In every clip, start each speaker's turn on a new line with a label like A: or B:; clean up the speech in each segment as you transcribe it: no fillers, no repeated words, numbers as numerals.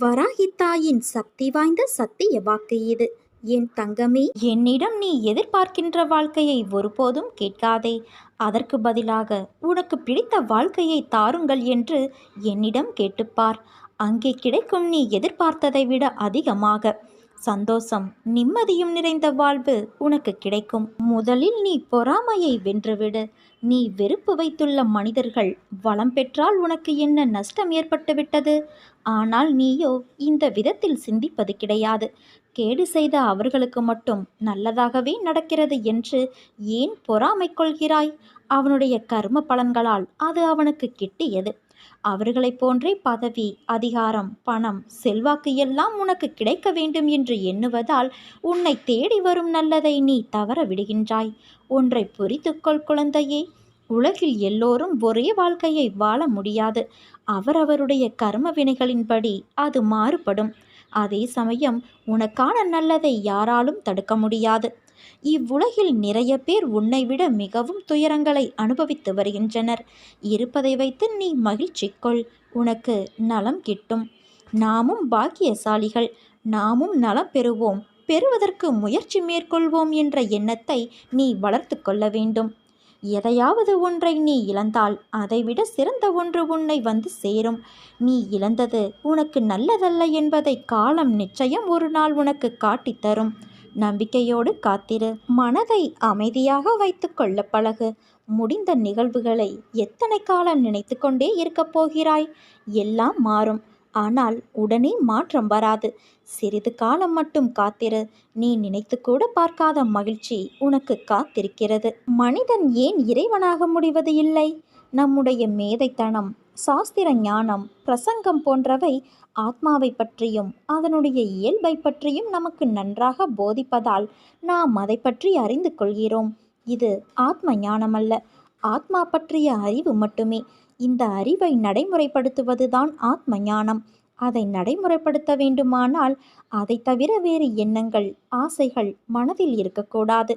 A: வராகி தாயின் சக்தி வாய்ந்த சத்திய வாக்கு இது. என் தங்கமே, என்னிடம் நீ எதிர்பார்க்கின்ற வாழ்க்கையை ஒருபோதும் கேட்காதே. அதற்கு பதிலாக உனக்கு பிடித்த வாழ்க்கையை தாருங்கள் என்று என்னிடம் கேட்டுப்பார். அங்கே கிடைக்கும் நீ எதிர்பார்த்ததை விட அதிகமாக சந்தோஷம், நிம்மதியும் நிறைந்த வாழ்வு உனக்கு கிடைக்கும். முதலில் நீ பொறாமையை வென்றுவிடு. நீ வெறுப்பு வைத்துள்ள மனிதர்கள் வளம் பெற்றால் உனக்கு என்ன நஷ்டம் ஏற்பட்டுவிட்டது? ஆனால் நீயோ இந்த விதத்தில் சிந்திப்பது கிடையாது. கேடு செய்த அவர்களுக்கு மட்டும் நல்லதாகவே நடக்கிறது என்று ஏன் பொறாமை கொள்கிறாய்? அவனுடைய கர்ம பலன்களால் அது அவனுக்கு கிட்டியது. அவர்களைப் போன்றே பதவி, அதிகாரம், பணம், செல்வாக்கு எல்லாம் உனக்கு கிடைக்க வேண்டும் என்று எண்ணுவதால் உன்னை தேடி வரும் நல்லதை நீ தவற விடுகின்றாய். ஒன்றை புரிந்துகொள் குழந்தையே, உலகில் எல்லோரும் ஒரே வாழ்க்கையை வாழ முடியாது. அவரவருடைய கர்ம வினைகளின்படி அது மாறுபடும். அதே சமயம் உனக்கான நல்லதை யாராலும் தடுக்க முடியாது. இவ்வுலகில் நிறைய பேர் உன்னை விட மிகவும் துயரங்களை அனுபவித்து வருகின்றனர். இருப்பதை வைத்து நீ மகிழ்ச்சி கொள். உனக்கு நலம் கிட்டும். நாமும் பாக்கியசாலிகள். நாமும் நலம் பெறுவோம். பெறுவதற்கு முயற்சி மேற்கொள்வோம் என்ற எண்ணத்தை நீ வளர்த்து கொள்ள வேண்டும். எதையாவது ஒன்றை நீ இழந்தால் அதைவிட சிறந்த ஒன்று உன்னை வந்து சேரும். நீ இழந்தது உனக்கு நல்லதல்ல என்பதை காலம் நிச்சயம் ஒரு நாள் உனக்கு காட்டித்தரும். நம்பிக்கையோடு காத்திரு. மனதை அமைதியாக வைத்து கொள்ள பழகு. முடிந்த நிகழ்வுகளை எத்தனை காலம் நினைத்து கொண்டே இருக்கப் போகிறாய்? எல்லாம் மாறும். ஆனால் உடனே மாற்றம் வராது. சிறிது காலம் மட்டும் காத்திரு. நீ நினைத்து கூட பார்க்காத மகிழ்ச்சி உனக்கு காத்திருக்கிறது. மனிதன் ஏன் இறைவனாக முடிவது இல்லை? நம்முடைய மேதைத்தனம், சாஸ்திர ஞானம், பிரசங்கம் போன்றவை ஆத்மாவை பற்றியும் அதனுடைய இயல்பை பற்றியும் நமக்கு நன்றாக போதிப்பதால் நாம் அதை பற்றி அறிந்து கொள்கிறோம். இது ஆத்ம ஞானமல்ல, ஆத்மா பற்றிய அறிவு மட்டுமே. இந்த அறிவை நடைமுறைப்படுத்துவதுதான் ஆத்ம ஞானம். அதை நடைமுறைப்படுத்த வேண்டுமானால் அதை தவிர வேறு எண்ணங்கள், ஆசைகள் மனதில் இருக்கக்கூடாது.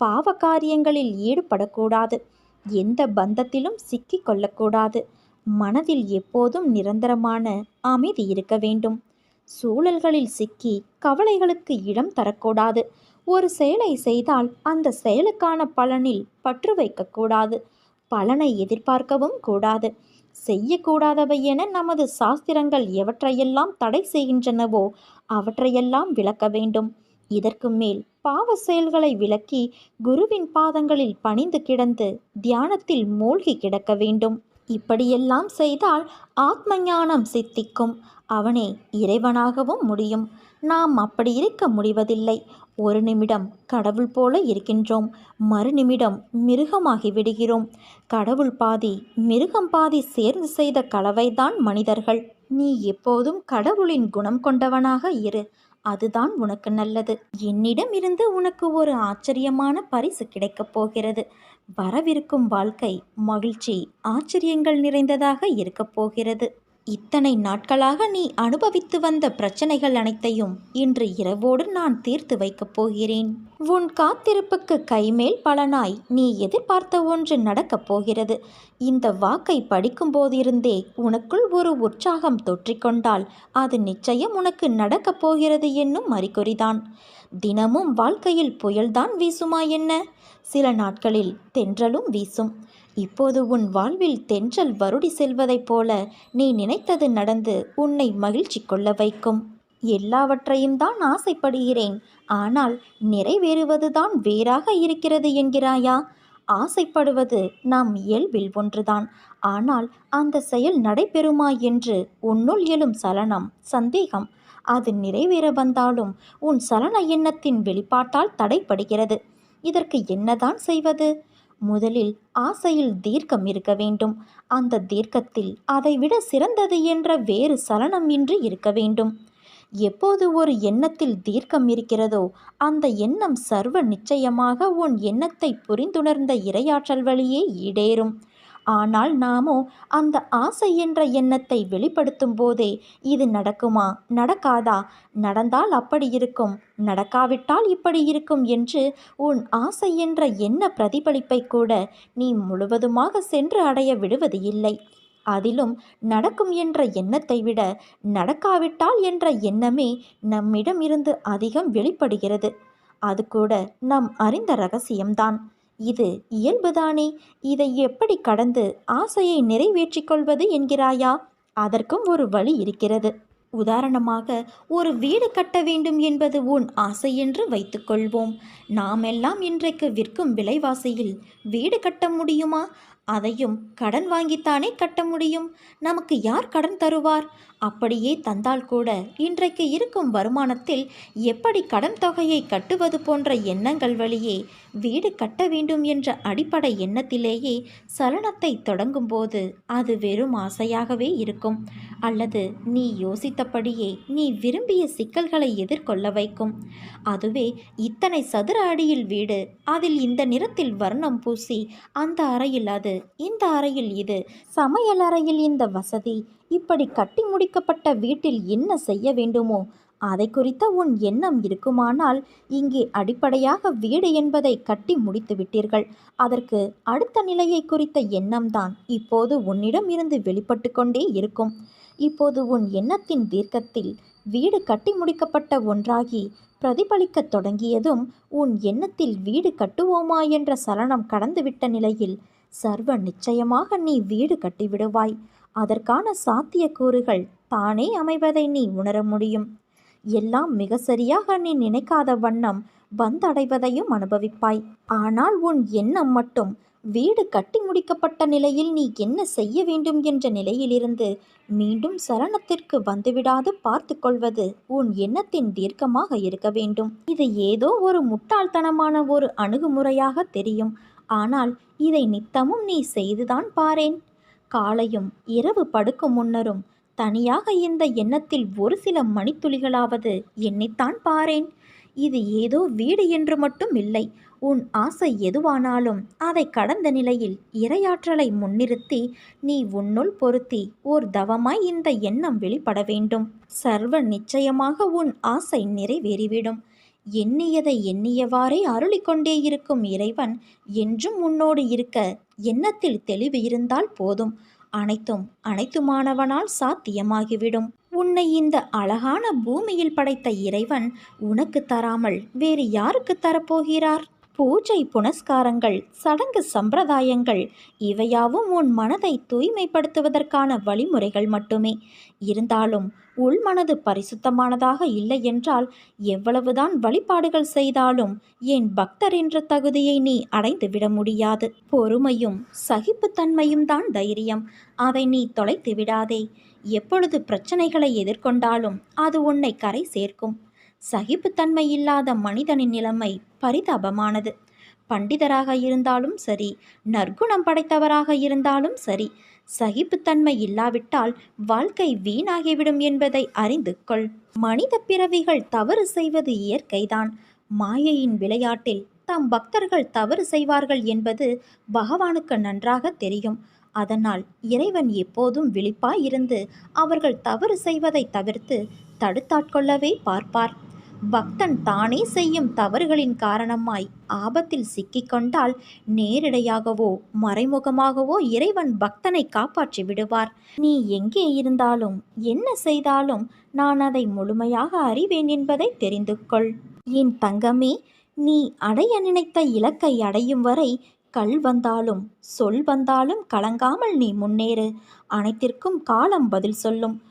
A: பாவ காரியங்களில் ஈடுபடக்கூடாது. எந்த பந்தத்திலும் சிக்கி கொள்ளக்கூடாது. மனதில் எப்போதும் நிரந்தரமான அமைதி இருக்க வேண்டும். சூழல்களில் சிக்கி கவலைகளுக்கு இடம் தரக்கூடாது. ஒரு செயலை செய்தால் அந்த செயலுக்கான பலனில் பற்று வைக்கக்கூடாது. பலனை எதிர்பார்க்கவும் கூடாது. செய்யக்கூடாதவை என நமது சாஸ்திரங்கள் எவற்றையெல்லாம் தடை செய்கின்றனவோ அவற்றையெல்லாம் விளக்க வேண்டும். இதற்கு மேல் பாவ செயல்களை விலக்கி குருவின் பாதங்களில் பணிந்து கிடந்து தியானத்தில் மூழ்கி கிடக்க வேண்டும். இப்படியெல்லாம் செய்தால் ஆத்ம ஞானம் சித்திக்கும். அவனே இறைவனாகவும் முடியும். நாம் அப்படி இருக்க முடிவதில்லை. ஒரு நிமிடம் கடவுள் போல இருக்கின்றோம், மறுநிமிடம் மிருகமாகி விடுகிறோம். கடவுள் பாதி மிருகம் பாதி சேர்ந்து செய்த கலவைதான் மனிதர்கள். நீ எப்போதும் கடவுளின் குணம் கொண்டவனாக இரு. அதுதான் உனக்கு நல்லது. என்னிடம் இருந்து உனக்கு ஒரு ஆச்சரியமான பரிசு கிடைக்கப் போகிறது. வரவிருக்கும் வாழ்க்கை மகிழ்ச்சி, ஆச்சரியங்கள் நிறைந்ததாக இருக்கப் போகிறது. இத்தனை நாட்களாக நீ அனுபவித்து வந்த பிரச்சனைகள் அனைத்தையும் இன்று இரவோடு நான் தீர்த்து வைக்கப் போகிறேன். உன் காத்திருப்புக்கு கைமேல் பலனாய் நீ எதிர்பார்த்த ஒன்று நடக்கப் போகிறது. இந்த வாக்கை படிக்கும் போதிருந்தே உனக்குள் ஒரு உற்சாகம் தொற்றிக்கொண்டால் அது நிச்சயம் உனக்கு நடக்கப் போகிறது என்னும் அறிகுறிதான். தினமும் வாழ்க்கையில் புயல்தான் வீசுமா என்ன? சில நாட்களில் தென்றலும் வீசும். இப்போது உன் வாழ்வில் தென்றல் வருடி செல்வதைப் போல நீ நினைத்தது நடந்து உன்னை மகிழ்ச்சி கொள்ள வைக்கும். எல்லாவற்றையும் தான் ஆசைப்படுகிறேன், ஆனால் நிறைவேறுவதுதான் வேறாக இருக்கிறது என்கிறாயா? ஆசைப்படுவது நம் இயல்பில் ஒன்றுதான். ஆனால் அந்த செயல் நடைபெறுமா என்று உன்னுள் எழும் சலனம், சந்தேகம். அது நிறைவேற வந்தாலும் உன் சலன எண்ணத்தின் வெளிப்பாட்டால் தடைப்படுகிறது. இதற்கு என்னதான் செய்வது? முதலில் ஆசையில் தீர்க்கம் இருக்க வேண்டும். அந்த தீர்க்கத்தில் அதைவிட சிறந்தது என்ற வேறு சலனம் இன்றி இருக்க வேண்டும். எப்போது ஒரு எண்ணத்தில் தீர்க்கம் இருக்கிறதோ அந்த எண்ணம் சர்வ நிச்சயமாக உன் எண்ணத்தை புரிந்துணர்ந்த இறையாற்றல் வழியே ஈடேறும். ஆனால் நாமோ அந்த ஆசை என்ற எண்ணத்தை வெளிப்படுத்தும் போதே இது நடக்குமா, நடக்காதா, நடந்தால் அப்படி இருக்கும், நடக்காவிட்டால் இப்படி இருக்கும் என்று உன் ஆசை என்ற எண்ண பிரதிபலிப்பை கூட நீ முழுவதுமாக சென்று அடைய விடுவது இல்லை. அதிலும் நடக்கும் என்ற எண்ணத்தை விட நடக்காவிட்டால் என்ற எண்ணமே நம்மிடம் இருந்து அதிகம் வெளிப்படுகிறது. அது கூட நம் அறிந்த ரகசியம்தான். இது இயல்புதானே. இதை எப்படி கடந்து ஆசையை நிறைவேற்றிக் கொள்வது என்கிறாயா? அதற்கும் ஒரு வழி இருக்கிறது. உதாரணமாக, ஒரு வீடு கட்ட வேண்டும் என்பது உன் ஆசை என்று வைத்துக்கொள்வோம். நாமெல்லாம் இன்றைக்கு விற்கும் விலைவாசியில் வீடு கட்ட முடியுமா? அதையும் கடன் வாங்கித்தானே கட்ட முடியும். நமக்கு யார் கடன் தருவார்? அப்படியே தந்தால் கூட இன்றைக்கு இருக்கும் வருமானத்தில் எப்படி கடன் தொகையை கட்டுவது போன்ற எண்ணங்கள் வழியே வீடு கட்ட வேண்டும் என்ற அடிப்படை எண்ணத்திலேயே சலனத்தை தொடங்கும்போது அது வெறும் ஆசையாகவே இருக்கும். அல்லது நீ யோசித்தபடியே நீ விரும்பிய சிக்கல்களை எதிர்கொள்ள வைக்கும். அதுவே இத்தனை சதுர அடியில் வீடு, அதில் இந்த நிறத்தில் வர்ணம் பூசி, அந்த அறையில் அது, இந்த அறையில் இது, சமையல் அறையில் இந்த வசதி, இப்படி கட்டி முடிக்கப்பட்ட வீட்டில் என்ன செய்ய வேண்டுமோ அதை குறித்த உன் எண்ணம் இருக்குமானால் இங்கே அடிப்படையாக வீடு என்பதை கட்டி முடித்து விட்டீர்கள். அதற்கு அடுத்த நிலையை குறித்த எண்ணம்தான் இப்போது உன்னிடம் இருந்து வெளிப்பட்டு கொண்டே இருக்கும். இப்போது உன் எண்ணத்தின் தீர்க்கத்தில் வீடு கட்டி முடிக்கப்பட்ட ஒன்றாகி பிரதிபலிக்க தொடங்கியதும் உன் எண்ணத்தில் வீடு கட்டுவோமா என்ற சலனம் கடந்துவிட்ட நிலையில் சர்வ நிச்சயமாக நீ வீடு கட்டிவிடுவாய். அதற்கான சாத்தியக்கூறுகள் தானே அமைவதை நீ உணர முடியும். எல்லாம் மிக சரியாக நீ நினைக்காத வண்ணம் வந்தடைவதையும் அனுபவிப்பாய். ஆனால் உன் எண்ணம் மட்டும் வீடு கட்டி முடிக்கப்பட்ட நிலையில் நீ என்ன செய்ய வேண்டும் என்ற நிலையிலிருந்து மீண்டும் சலனத்திற்கு வந்துவிடாது பார்த்து கொள்வது உன் எண்ணத்தின் தீர்க்கமாக இருக்க வேண்டும். இது ஏதோ ஒரு முட்டாள்தனமான ஒரு அணுகுமுறையாக தெரியும். ஆனால் இதை நித்தமும் நீ செய்துதான் பாரேன். காலையும் இரவு படுக்கும் முன்னரும் தனியாக இந்த எண்ணத்தில் ஒரு சில மணித்துளிகளாவது எண்ணித்தான் பாரேன். இது ஏதோ வீடு என்று மட்டும் இல்லை. உன் ஆசை எதுவானாலும் அதை கடந்த நிலையில் இறையாற்றலை முன்னிறுத்தி நீ உன்னுள் பொருத்தி ஓர் தவமாய் இந்த எண்ணம் வெளிப்பட வேண்டும். சர்வ நிச்சயமாக உன் ஆசை நிறைவேறிவிடும். எண்ணியதை எண்ணியவாறே அருளிக்கொண்டே இருக்கும் இறைவன் என்றும் உன்னோடு இருக்க எண்ணத்தில் தெளிவு இருந்தால் போதும். அனைத்தும் அனைத்துமானவனால் சாத்தியமாகிவிடும். உன்னை இந்த அழகான பூமியில் படைத்த இறைவன் உனக்கு தராமல் வேறு யாருக்கு தரப்போகிறார்? பூஜை புனஸ்காரங்கள், சடங்கு சம்பிரதாயங்கள் இவையாவும் உன் மனதை தூய்மைப்படுத்துவதற்கான வழிமுறைகள் மட்டுமே. இருந்தாலும் உள்மனது பரிசுத்தமானதாக இல்லை என்றால் எவ்வளவுதான் வழிபாடுகள் செய்தாலும் என் பக்தர் என்ற தகுதியை நீ அடைந்து விட முடியாது. பொறுமையும் சகிப்புத்தன்மையும் தான் தைரியம். அதை நீ தொலைத்து விடாதே. எப்பொழுது பிரச்சனைகளை எதிர்கொண்டாலும் அது உன்னை கரை சேர்க்கும். சகிப்புத்தன்மை இல்லாத மனிதனின் நிலைமை பரிதாபமானது. பண்டிதராக இருந்தாலும் சரி, நற்குணம் படைத்தவராக இருந்தாலும் சரி, சகிப்புத்தன்மை இல்லாவிட்டால் வாழ்க்கை வீணாகிவிடும் என்பதை அறிந்து கொள். மனித பிறவிகள் தவறு செய்வது இயற்கைதான். மாயையின் விளையாட்டில் தம் பக்தர்கள் தவறு செய்வார்கள் என்பது பகவானுக்கு நன்றாக தெரியும். அதனால் இறைவன் எப்போதும் விழிப்பாய் இருந்து அவர்கள் தவறு செய்வதை தவிர்த்து தடுத்தாட்கொள்ளவே பார்ப்பார். பக்தன் தானே செய்யும் தவறுகளின் காரணமாய் ஆபத்தில் சிக்கிக்கொண்டால் நேரிடையாகவோ மறைமுகமாகவோ இறைவன் பக்தனை காப்பாற்றி விடுவார். நீ எங்கே இருந்தாலும் என்ன செய்தாலும் நான் அதை முழுமையாக அறிவேன் என்பதை தெரிந்து கொள். என் தங்கமே, நீ அடைய நினைத்த இலக்கை அடையும் வரை கல் வந்தாலும் சொல் வந்தாலும் கலங்காமல் நீ முன்னேறு. அனைத்திற்கும் காலம் பதில் சொல்லும்.